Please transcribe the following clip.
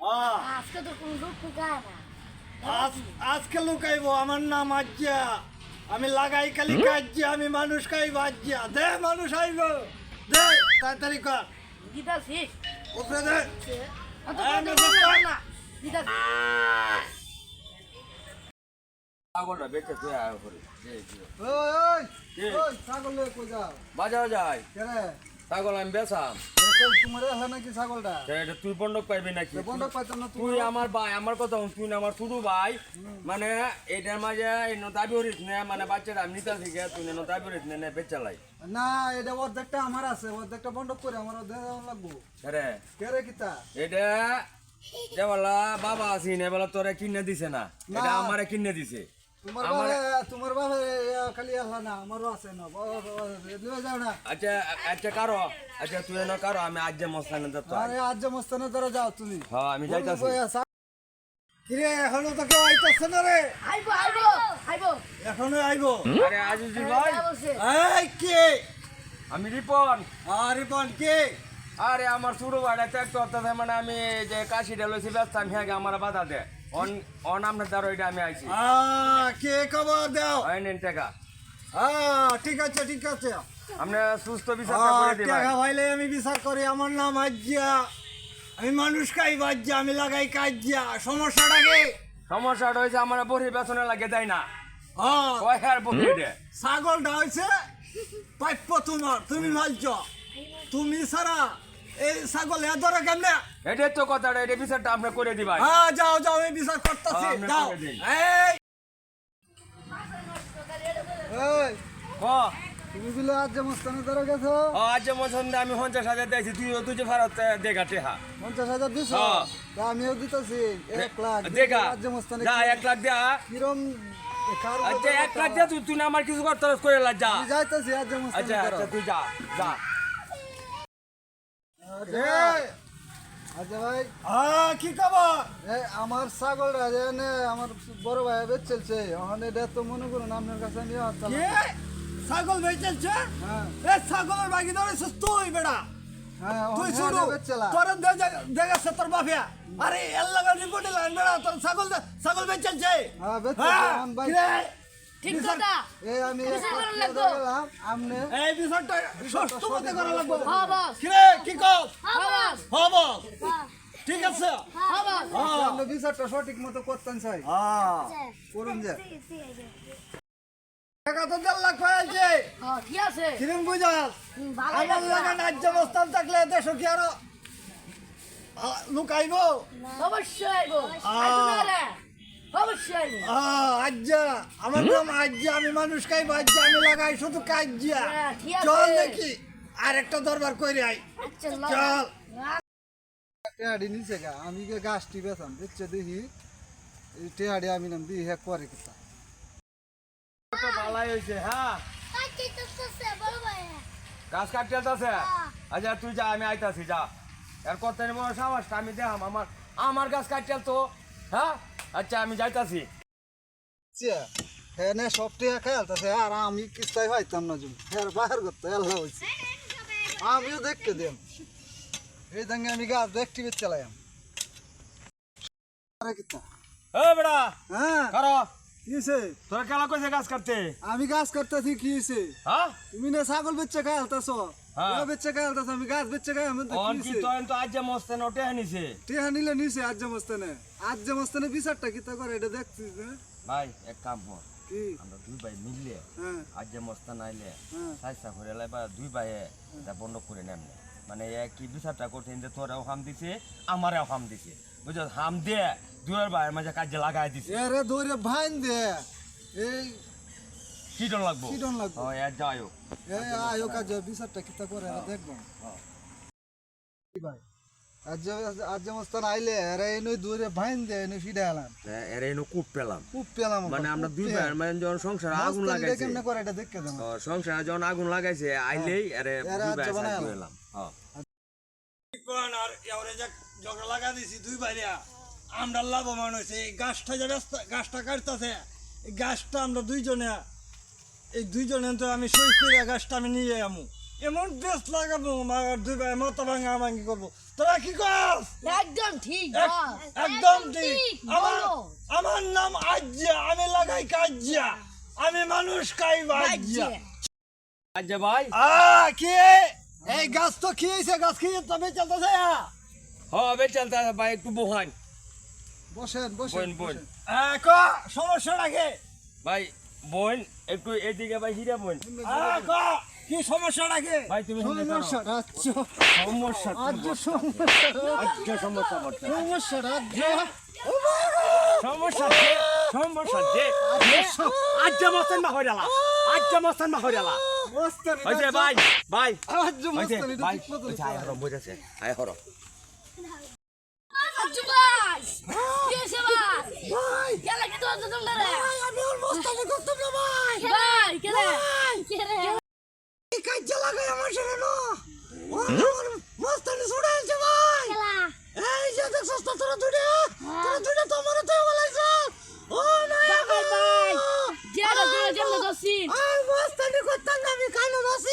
আজকে তো কোনো লোক ঢুকায় না। আজকে লুকাইবো আমার নাম আজ্জা আমি লাগাই খালি কাজ্জা আমি মানুষ খাইব আজ্জা দে মানুষ আইব দে তাড়াতাড়ি কর দিতাছি। উপরে দে অত হ্যাঁ, কথা মেজাজ বললাম কর। না। দিতাছি। ছাগলটা বেঁচে তুই আয় করে ওই কি? ওই ছাগল লয়ে কই যাও বাজাও যায় কেরে ছাগল আমি বেচাম কই তোমারে হলো নাকি ছাগলটা এটা তুই বন্ধক পাইবি নাকি বন্ধ পাইতাম না তুই আমার ভাই আমার কথা শুন, তুই না আমার ছোট ভাই মানে এটার মাঝে দাবি করিস না মানে বাচ্চাটা আমি নিতে শিখে তুই না দাবি করিস না বেচালাই না এটা অর্ধেকটা আমার আছে অর্ধেকটা বন্ধ করে আমার অর্ধেক লাগবো রে কেরে কিতা এটা যে বলা বাবা আছি না বলা তোরা কিনে দিছে না এটা না। আমারে কিনে দিছে তোমার বাবা খালি আল্লাহ না আমারও আছে না লয়ে যাও না আচ্ছা আচ্ছা কারো আচ্ছা তুই না কারো আমি আজ যে মস্তানে দত্ত আরে আজ যে মস্তানে ধরে যাও তুমি হ্যাঁ আমি যাইতাছি কিরে এখনো তো কেউ আইতাছে না রে আইবো আইবো আইবো। এখনো আইবো আরে আজিজি ভাই বলছে। এই কে আমি রিপন আরে বল কে আরে আমার ছোট ভাইটা ত্যাগ করতেছে মানে আমি যে কাশিটা লইছি ব্যস্ত আমি হ্যাঁ আমার বাধা দে অন আপনার দ্বারা ওইটা আমি আইছি কে খবর দাও ওই নেন টাকা ঠিক আছে ঠিক আছে আপনি সুস্থ বিচারটা করে দিবেন টাকা ভাইলে আমি বিচার করি আমার নাম আজ্জা আমি মানুষ খাইব আজ্জা আমি লাগাই কাজ্জা সমস্যাটা কি সমস্যাটা হয়েছে আমার বড়ি বেতনে লাগে দেয় না হ্যাঁ কয় হার বড়ি দে ছাগলটা হয়েছে প্রাপ্য তোমার তুমি মালছ তুমি সারা এই ছাগল এ ধরে কেমনে এটাই তো কথাটা এটা বিচারটা আপনি করে দিবেন হ্যাঁ যাও যাও আমি বিচার করতেছি হ্যাঁ, আপনি যাও করে দিন। এই এই ক তুমি গুলো আজ যে মস্তানে ধরে গেছো আজ যেমন সন্ধ্যা আমি 50,000 দিয়েছি তুই যে ভারত দেখা টেহা 50,000 দিছো হ্যাঁ। তা আমিও দিতেছি 1 লাখ দেখা আজ যে মস্তানে যা 1 লাখ দেয়া কিরম আচ্ছা 1 লাখ দিয়া তুই না আমার কিছু করতে করে লাগ যা আমি যাইতেছি আজ যে আচ্ছা মস্তানে আচ্ছা তুই যা যা এই, আচ্ছা ভাই কি খবর আমার ছাগলটা এনে আমার বড় ভাই বেচছে ওখানে এটা তো মনে করুন আপনার কাছে নিয়ে আসতাম কে ছাগল বেচেছে হ্যাঁ এ ছাগলের বাকি ধরেছিস তুই বেটা হ্যাঁ তুই ওখানে শুরু বেচলা তোর দেখাচ্ছে তোর বাফিয়া আরে এর লাগা রিপোর্টে লাইন বেড়া তোর ছাগল বেচেছে হ্যাঁ বেচছে হ্যাঁ আমার ভাই কিরে? ঠিক বিচার- কথা। এই আমি বেচা এক করা লাখ লাগবো। টাকা দিলাম, আমনে এই বিচারটা সুস্থ মতে করা লাগবো হ্যাঁ বস। কিরে কি কস হ্যাঁ বস। হব ঠিক আছে হ্যাঁ বস। হ্যাঁ আপনি বিচারটা সঠিক মতো করতেন চাই হ্যাঁ করুন যে টাকা তো 1.5 লাখ পাইছে হ্যাঁ, ঠিক আছে। কিরম বুঝাস ভালো আমার লাগা রাজ্য অবস্থান থাকলে দেশ কি আরো লুকাইব অবশ্যই আইবো। আইবো না রে? অবশ্যই আইবো। আজ্জা আমার নাম আজ্জা আমি মানুষ খাইব আজ্জা আমি লাগাই শুধু কাজ্জা হ্যাঁ, ঠিক আছে। চল দেখি আর একটা দরবার কইরে আই আচ্ছা, লও। চল টেহাডি নিচে গা আমি গে গাছটি বেচাম দেখছে দেখি এই টেহাডি আমি নাম দিই হ্যাঁ করে কিতা তো ভালাই হইছে হ্যাঁ গাছ কাটতে আছে আচ্ছা তুই যা আমি আইতাছি যা আর কত মনে সাহসটা আমি দেখাম আমার গাছ কাটতে তো হ্যাঁ আচ্ছা আমি যাইতাছি হ্যাঁ নে সব টেহা খেলতেছে আর আমি কিস্তায় পাইতাম না জমি হ্যাঁ বাহির করতে আল্লাহ হয়েছে আমিও দেখতে দিম এই দাঙ্গে আমি গাছ দেখতে চালাইম করে কিতা ও বেড়া হ্যাঁ করো কি হইছে? তোরা কেলা কইছে গাছ কাটতে আমি গাছ কাটতেছি কি হয়েছে হ্যাঁ তুমি না ছাগল বেচে খাইলতেছ হ্যাঁ। বেচে খাইলতেছ আমি গাছ বেচে খাই আমি অন কি তো আজ যে মস্তে নোটে হানিছে টেহা নিলে নিছে আজ যে মস্তানে বিচারটা কিতা করে এটা দেখছিস না ভাই এক কাম কর কি আমরা দুই ভাই মিললে হ্যাঁ আজ যে মস্তা নাইলে হ্যাঁ সাইসা করে লাইবা দুই ভাইয়ে এটা বন্ধ করে নেন মানে কি বিচারটা করতেন যে তোরাও হাম দিছে আমারও হাম দিছে বুঝছ হাম দিয়ে দুয়ের ভাইয়ের মাঝে কাজে লাগাই দিছে এরে ধরে ভাইন দে এই কিটন লাগবো কিটন লাগবো ও এর যাইও এই আয়ো কাজ বিচারটা কিতা করে এটা দেখবো কি ভাই আজ যে মস্তান আইলে এরে এনে ধরে ভাইন দে এনে ফিডা আলাম এর এনো কূপ পেলাম খুব পেলাম মানে আমরা দুই ভাইয়ের মানে যখন সংসারে আগুন লাগাইছে কেমনে করে এটা দেখতে দেন সংসারে যখন আগুন লাগাইছে আইলেই এরে এরা দুই ভাই আজ বানায় সাইড আলাম। এলাম হ্যাঁ আর এবারে যে ঝগড়া লাগা দিছি দুই ভাইয়া আমরা লাভবান হয়েছে এই গাছটা যে গাছটা কাটতেছে এই গাছটা আমরা দুইজনে এই দুইজনে তো আমি সই করে গাছটা আমি নিয়ে আমু এমন দেশ লাগাবো মাগার দুই ভাই মাথা ভাঙা ভাঙি করবো তোরা কি করস একদম ঠিক এক- বস একদম ঠিক আমার বলো। আমার নাম আজ্জা আমি লাগাই কাজ্জা আমি মানুষ খাই বাজ্জা আচ্ছা ভাই কি এই গাছ তো খেয়েছে গাছ খেয়ে তবে চলতেছে হবে চলতে ভাই একটু বহান বসেন বসেন বোন বোন ক সমস্যাটা কি ভাই বোন একটু এদিকে ভাই হিরে বোন ক কি সমস্যাটা কি ভাই তুমি হিরে করো। সমস্যা রাজ্য সমস্যা রাজ্য সমস্যা আচ্ছা সমস্যা করতে সমস্যা রাজ্য সমস্যা যে সমস্যা যে আচ্ছা মস্তান মা হইরালা আচ্ছা মস্তান মা হইরালা মস্তানি হইছে ভাই ভাই রাজ্য হইছে মস্তানি ভাই ঠিক মতো হইছে আয় হরো বুঝাছে আয় হরো আচ্ছা ভাই কি হয়েছে ভাই কেলা কি তোর তোমরা রে আমি ওর মস্তানি করতাম না ভাই ভাই কেলা কেরে এই কাজ্জা লাগাই আমার সাথে না ও আমার মস্তানি ছুড়াইছে ভাই কেলা এই যে দেখছস তো তোরা দুইটা তো আমারে তো বলাইছ ও না ভাই ভাই যেটা তোর জন্য দছিন আর মস্তানি করতাম না আমি কানো নাছি